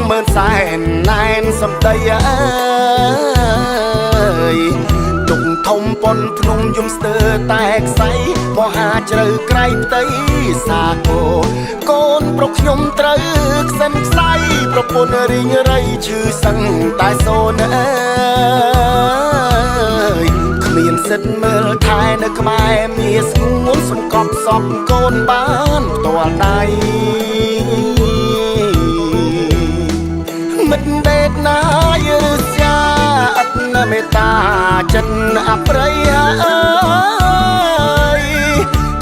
មើលសែនណែនសំដីអើយទុកធំប៉ុនភ្នំយំស្ទើរតែខ្សៃមហាជ្រៅក្រៃផ្ទៃសាគរកូនប្រុសខ្ញុំត្រូវខ្សិនខ្សៃប្រពន្ធរីងរៃឈឺសឹងតែសូនអើយគ្មានសិទ្ធមើលថែនៅក្បែរមាសស្ងួនសង្កប់សពកូនបានផ្ទាល់ដៃមិត្តដេកណាយឬស្យាអត់នៅមេត្តាចិត្តអប្រិយអើយ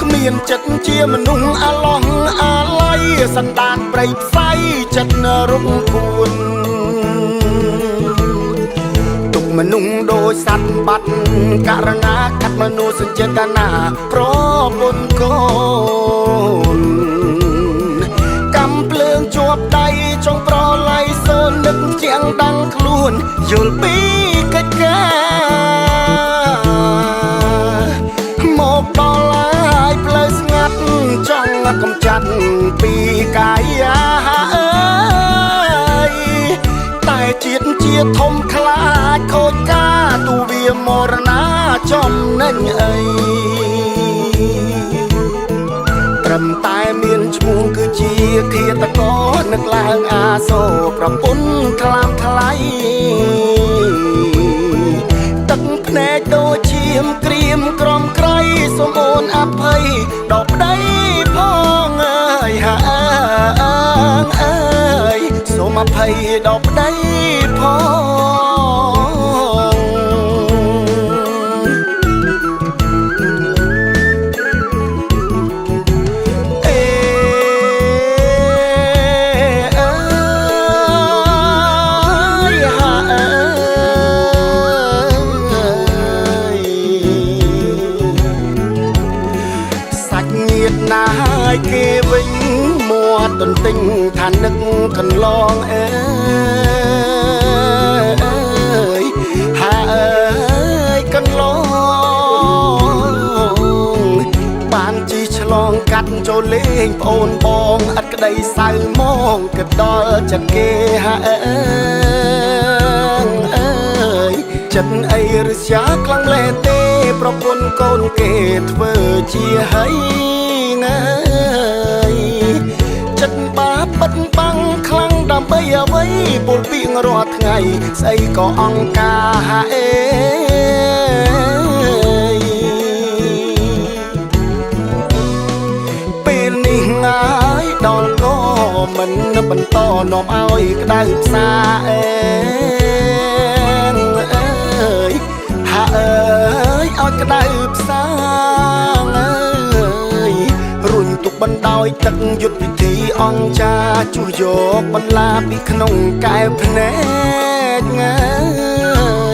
គ្មានចិត្តជាមនុស្សអាឡោះអាឡ័យសន្តានប្រៃផ្សៃចិត្តរំពួនទុកមនុស្សដោយសត្វបាត់ករណាកាត់មនុស្សចេតនាប្រពន្ធកូនកំភ្លើងជាប់ដៃចង់ប្រឡ័យសូននឹកជាងដាំងខ្លួនយល់ពីកិច្ចការមកដល់ហើយផ្លូវស្ងាត់ចង់កំចាត់ពីកាយាអើយតែជាតិជាធំខ្លាចខូចការទូវាមរណាចំណេញអីត្រឹមតែមានឈ្មោះគឺជាឃាតករនឹកឡើងអាសូរប្រពន្ធខ្លាំថ្លៃទឹកភ្នែកដូចឈាមក្រៀមក្រំក្រៃសូមអូនអភ័យដល់ប្តីផងអើយហាអើយសូមអភ័យដល់ប្តីផងគេវិញមាត់ទន្ទិញថានឹកកន្លងអើយហាអើយកន្លងបានជីឆ្លងកាត់ចូលលេងប្អូនបងឥតក្តីសៅមកក៏ដល់ចិត្តគេហាអើយចិត្តអីឬស្យាខ្លាំងលេទេប្រពន្ធកូនគេធ្វើជាហើយចិត្តបាបិទបាំងខ្លាំងដើម្បីអ្វីពលពីងរាល់ថ្ងៃស្អីក៏អង្ការអេពេលនេះងាយដល់ក៏មិនបន្តនាំឲ្យក្តៅផ្សាអេហាអើយឲ្យក្តៅផ្សារុញទុកបណ្ដោយទឹកយុទ្ធវិធីអង្គចាជួសយកបន្លាពីក្នុងកែវភ្នែកងា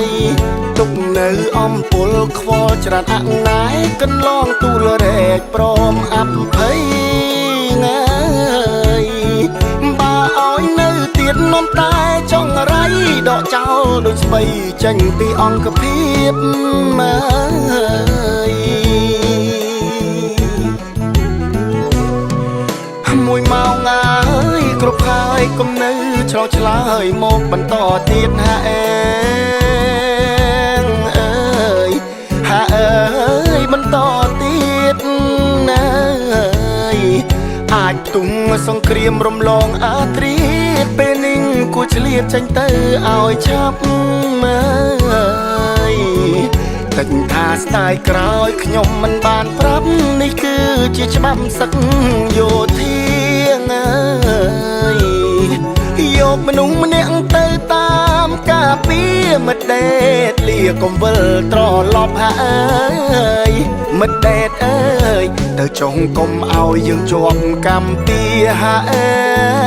យទុកនៅអំពុលខ្វល់ច្រានអណាយកន្លងទូលរែកព្រមអភ័យងាយបើឲ្យនៅទៀតនំតែចង់រៃដកចោលដូចស្បីចេញពីអង្គភាពមើយមួយម៉ោងហើយគ្រប់ហើយកុំនៅឆ្លោឆ្លើយមកបន្តទៀតហាអើយហាអើយបន្តទៀតណាអាចផ្ទុំសង្គ្រាមរំលងអាត្រៀតពេលនេះគួរឆ្លៀតចេញទៅឲ្យឆាប់មើយទឹកថាស្ដាយក្រោយខ្ញុំមិនបានប្រាប់នេះគឺជាច្បាប់សឹកយោធាអើយយកមនុស្សម្នាក់ទៅតាមការពារមិត្តដេតលាកុំវិលត្រឡប់ហាអើយមិត្តដេតអើយទៅចុងកុំឲ្យយើងជាប់កម្មពីហាអើ